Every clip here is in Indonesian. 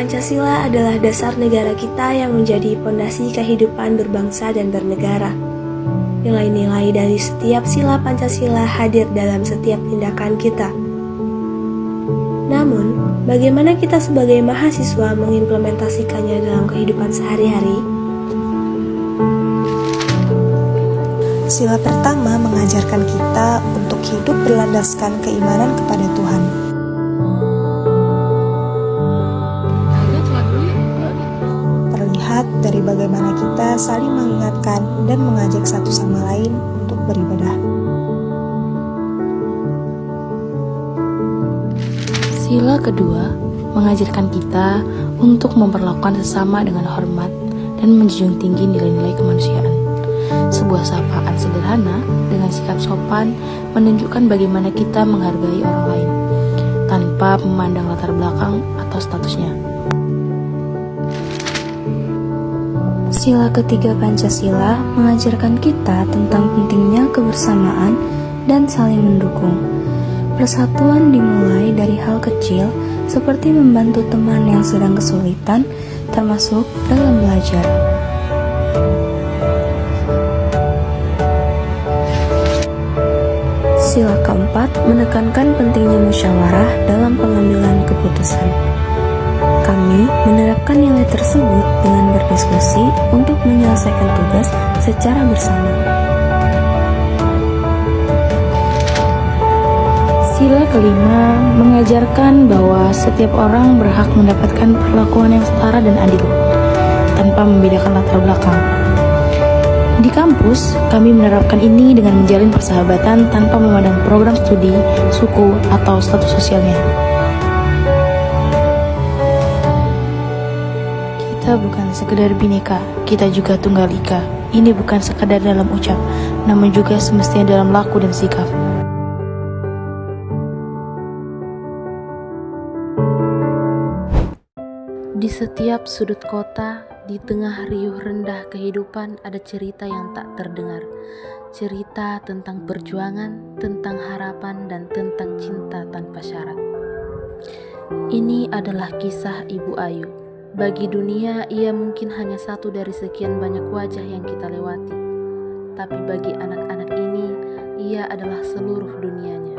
Pancasila adalah dasar negara kita yang menjadi pondasi kehidupan berbangsa dan bernegara. Nilai-nilai dari setiap sila Pancasila hadir dalam setiap tindakan kita. Namun, bagaimana kita sebagai mahasiswa mengimplementasikannya dalam kehidupan sehari-hari? Sila pertama mengajarkan kita untuk hidup berlandaskan keimanan kepada Tuhan. Terlihat dari bagaimana kita saling mengingatkan dan mengajak satu sama lain untuk beribadah. Sila kedua mengajarkan kita untuk memperlakukan sesama dengan hormat dan menjunjung tinggi nilai-nilai kemanusiaan. Sebuah sapaan sederhana dengan sikap sopan menunjukkan bagaimana kita menghargai orang lain tanpa memandang latar belakang atau statusnya. Sila ketiga Pancasila mengajarkan kita tentang pentingnya kebersamaan dan saling mendukung. Persatuan dimulai dari hal kecil seperti membantu teman yang sedang kesulitan, termasuk dalam belajar. Sila keempat menekankan pentingnya musyawarah dalam pengambilan keputusan. Kami menerapkan nilai tersebut dengan berdiskusi untuk menyelesaikan tugas secara bersama. Sila kelima mengajarkan bahwa setiap orang berhak mendapatkan perlakuan yang setara dan adil, tanpa membedakan latar belakang. Di kampus, kami menerapkan ini dengan menjalin persahabatan tanpa memandang program studi, suku, atau status sosialnya. Kita bukan sekedar bineka, kita juga tunggal ika. Ini bukan sekadar dalam ucap, namun juga semestinya dalam laku dan sikap. Di setiap sudut kota, di tengah riuh rendah kehidupan ada cerita yang tak terdengar. Cerita tentang perjuangan, tentang harapan, dan tentang cinta tanpa syarat. Ini adalah kisah Ibu Ayu. Bagi dunia, ia mungkin hanya satu dari sekian banyak wajah yang kita lewati. Tapi bagi anak-anak ini, ia adalah seluruh dunianya.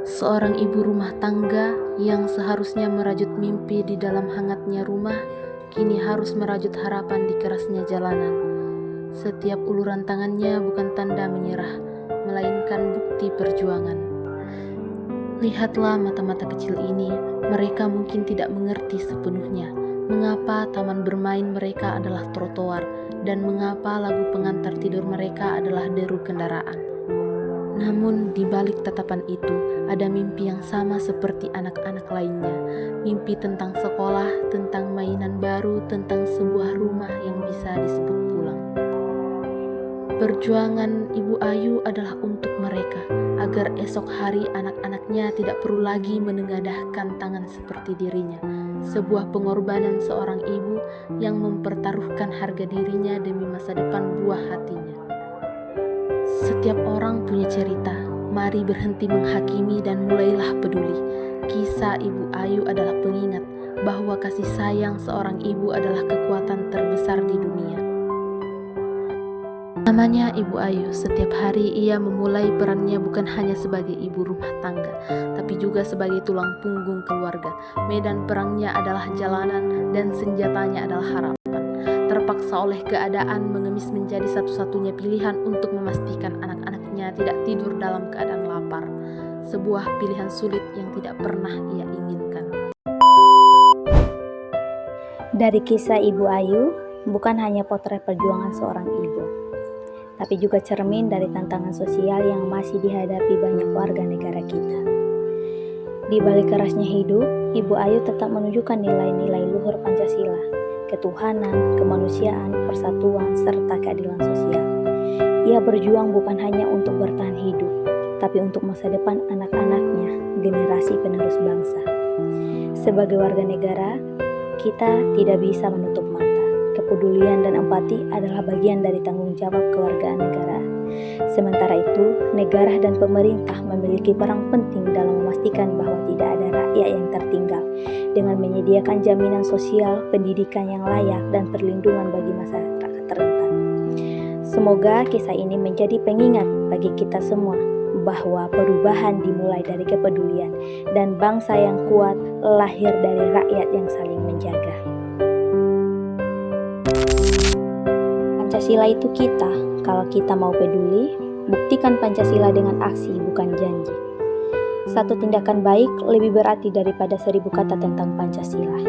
Seorang ibu rumah tangga yang seharusnya merajut mimpi di dalam hangatnya rumah, kini harus merajut harapan di kerasnya jalanan. Setiap uluran tangannya bukan tanda menyerah, melainkan bukti perjuangan. Lihatlah mata-mata kecil ini, mereka mungkin tidak mengerti sepenuhnya mengapa taman bermain mereka adalah trotoar dan mengapa lagu pengantar tidur mereka adalah deru kendaraan. Namun di balik tatapan itu ada mimpi yang sama seperti anak-anak lainnya, mimpi tentang sekolah, tentang mainan baru, tentang sebuah rumah yang bisa disebut pulang. Perjuangan Ibu Ayu adalah untuk mereka, agar esok hari anak-anaknya tidak perlu lagi menengadahkan tangan seperti dirinya. Sebuah pengorbanan seorang ibu yang mempertaruhkan harga dirinya demi masa depan buah hatinya. Setiap orang punya cerita, mari berhenti menghakimi dan mulailah peduli. Kisah Ibu Ayu adalah pengingat bahwa kasih sayang seorang ibu adalah kekuatan terbesar di dunia. Namanya Ibu Ayu, setiap hari ia memulai perannya bukan hanya sebagai ibu rumah tangga, tapi juga sebagai tulang punggung keluarga. Medan perangnya adalah jalanan dan senjatanya adalah harapan. Terpaksa oleh keadaan mengemis menjadi satu-satunya pilihan untuk memastikan anak-anaknya tidak tidur dalam keadaan lapar. Sebuah pilihan sulit yang tidak pernah ia inginkan. Dari kisah Ibu Ayu, bukan hanya potret perjuangan seorang ibu, tapi juga cermin dari tantangan sosial yang masih dihadapi banyak warga negara kita. Di balik kerasnya hidup, Ibu Ayu tetap menunjukkan nilai-nilai luhur Pancasila, ketuhanan, kemanusiaan, persatuan, serta keadilan sosial. Ia berjuang bukan hanya untuk bertahan hidup, tapi untuk masa depan anak-anaknya, generasi penerus bangsa. Sebagai warga negara, kita tidak bisa menutup mata. Kepedulian dan empati adalah bagian dari tanggung jawab kewarganegaraan. Sementara itu, negara dan pemerintah memiliki peran penting dalam memastikan bahwa tidak ada rakyat yang tertinggal dengan menyediakan jaminan sosial, pendidikan yang layak, dan perlindungan bagi masyarakat rentan. Semoga kisah ini menjadi pengingat bagi kita semua bahwa perubahan dimulai dari kepedulian dan bangsa yang kuat lahir dari rakyat yang saling menjaga. Pancasila itu kita. Kalau kita mau peduli, buktikan Pancasila dengan aksi, bukan janji. Satu tindakan baik lebih berarti daripada 1000 kata tentang Pancasila.